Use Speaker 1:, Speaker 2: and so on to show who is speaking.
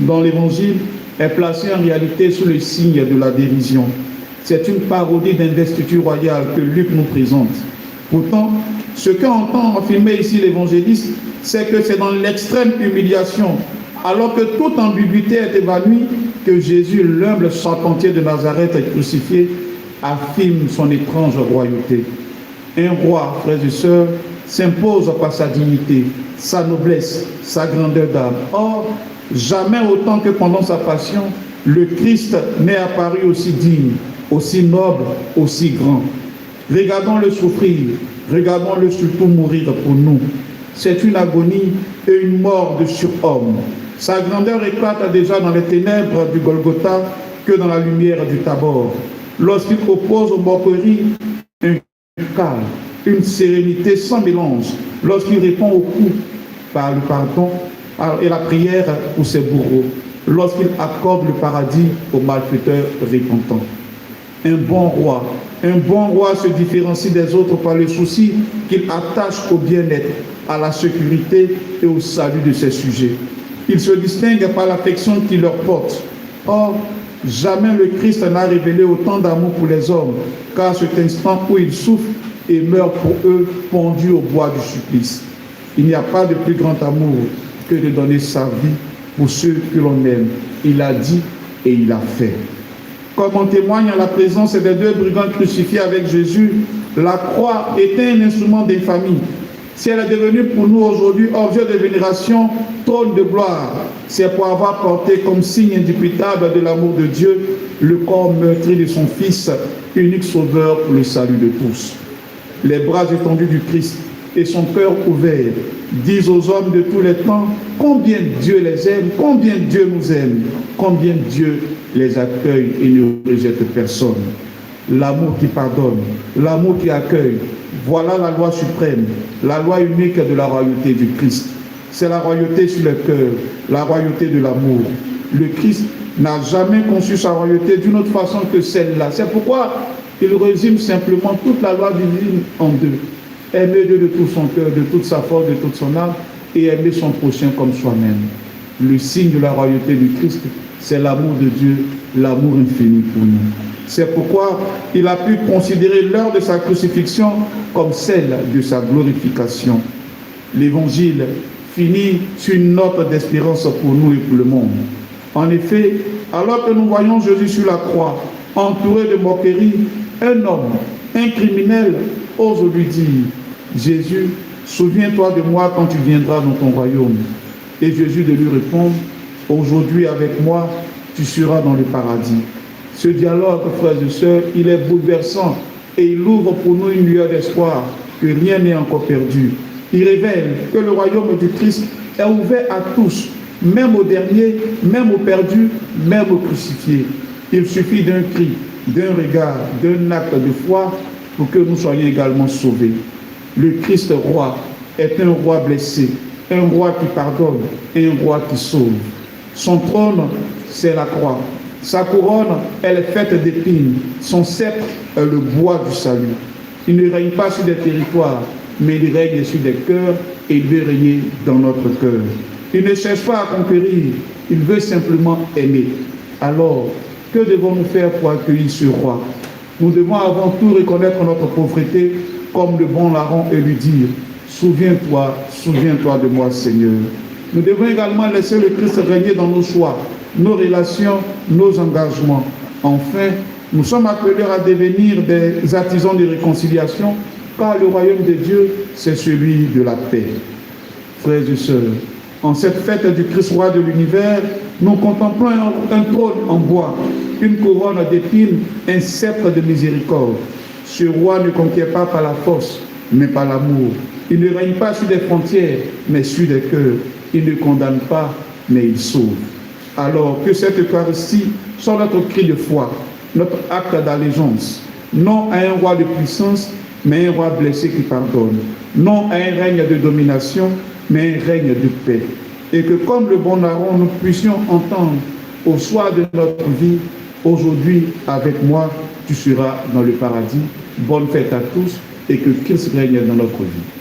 Speaker 1: dans l'Évangile est placée en réalité sous le signe de la dérision. C'est une parodie d'investiture royale que Luc nous présente. Pourtant, ce qu'entend affirmer ici l'évangéliste, c'est que c'est dans l'extrême humiliation, alors que toute ambiguïté est évanouie, que Jésus, l'humble charpentier de Nazareth crucifié, affirme son étrange royauté. Un roi, frères et sœurs, s'impose par sa dignité, sa noblesse, sa grandeur d'âme. Or, jamais autant que pendant sa passion, le Christ n'est apparu aussi digne, aussi noble, aussi grand. Regardons-le souffrir, regardons-le surtout mourir pour nous. C'est une agonie et une mort de surhomme. Sa grandeur éclate déjà dans les ténèbres du Golgotha que dans la lumière du Tabor. Lorsqu'il oppose aux moqueries un calme, une sérénité sans mélange, lorsqu'il répond aux coups par le pardon et la prière pour ses bourreaux, lorsqu'il accorde le paradis aux malfaiteurs repentants. Un bon roi se différencie des autres par le souci qu'il attache au bien-être, à la sécurité et au salut de ses sujets. Il se distingue par l'affection qu'il leur porte. Or, jamais le Christ n'a révélé autant d'amour pour les hommes, qu'à cet instant où il souffre et meurt pour eux, pendu au bois du supplice. Il n'y a pas de plus grand amour que de donner sa vie pour ceux que l'on aime. Il a dit et il a fait. Comme en témoigne la présence des deux brigands crucifiés avec Jésus, la croix était un instrument d'infamie. Si elle est devenue pour nous aujourd'hui objet de vénération, trône de gloire, c'est pour avoir porté comme signe indubitable de l'amour de Dieu le corps meurtri de son Fils, unique sauveur pour le salut de tous. Les bras étendus du Christ et son cœur ouvert disent aux hommes de tous les temps combien Dieu les aime, combien Dieu nous aime, combien Dieu les accueille et ne rejette personne. L'amour qui pardonne, l'amour qui accueille, voilà la loi suprême, la loi unique de la royauté du Christ. C'est la royauté sur le cœur, la royauté de l'amour. Le Christ n'a jamais conçu sa royauté d'une autre façon que celle-là. C'est pourquoi il résume simplement toute la loi divine en deux. Aimer Dieu de tout son cœur, de toute sa force, de toute son âme, et aimer son prochain comme soi-même. Le signe de la royauté du Christ, c'est l'amour de Dieu, l'amour infini pour nous. C'est pourquoi il a pu considérer l'heure de sa crucifixion comme celle de sa glorification. L'Évangile finit sur une note d'espérance pour nous et pour le monde. En effet, alors que nous voyons Jésus sur la croix, entouré de moqueries, un homme, un criminel, ose lui dire « Jésus, souviens-toi de moi quand tu viendras dans ton royaume. » Et Jésus de lui répondre « Aujourd'hui avec moi, tu seras dans le paradis. » Ce dialogue, frères et sœurs, il est bouleversant et il ouvre pour nous une lueur d'espoir que rien n'est encore perdu. Il révèle que le royaume du Christ est ouvert à tous, même aux derniers, même aux perdus, même aux crucifiés. Il suffit d'un cri, d'un regard, d'un acte de foi pour que nous soyons également sauvés. Le Christ roi est un roi blessé, un roi qui pardonne et un roi qui sauve. Son trône, c'est la croix. Sa couronne, elle est faite d'épines. Son sceptre est le bois du salut. Il ne règne pas sur des territoires, mais il règne sur des cœurs et il veut régner dans notre cœur. Il ne cherche pas à conquérir, il veut simplement aimer. Alors, que devons-nous faire pour accueillir ce roi? Nous devons avant tout reconnaître notre pauvreté comme le bon larron et lui dire « Souviens-toi, souviens-toi de moi, Seigneur ». Nous devons également laisser le Christ régner dans nos choix, nos relations, nos engagements. Enfin, nous sommes appelés à devenir des artisans de réconciliation, car le royaume de Dieu, c'est celui de la paix. Frères et sœurs, en cette fête du Christ roi de l'univers, nous contemplons un trône en bois, une couronne d'épines, un sceptre de miséricorde. Ce roi ne conquiert pas par la force, mais par l'amour. Il ne règne pas sur des frontières, mais sur des cœurs. Il ne condamne pas, mais il sauve. Alors que cette Eucharistie soit notre cri de foi, notre acte d'allégeance, non à un roi de puissance, mais un roi blessé qui pardonne, non à un règne de domination, mais un règne de paix. Et que comme le bon larron, nous puissions entendre au soir de notre vie, aujourd'hui avec moi, tu seras dans le paradis. Bonne fête à tous et que Christ règne dans notre vie.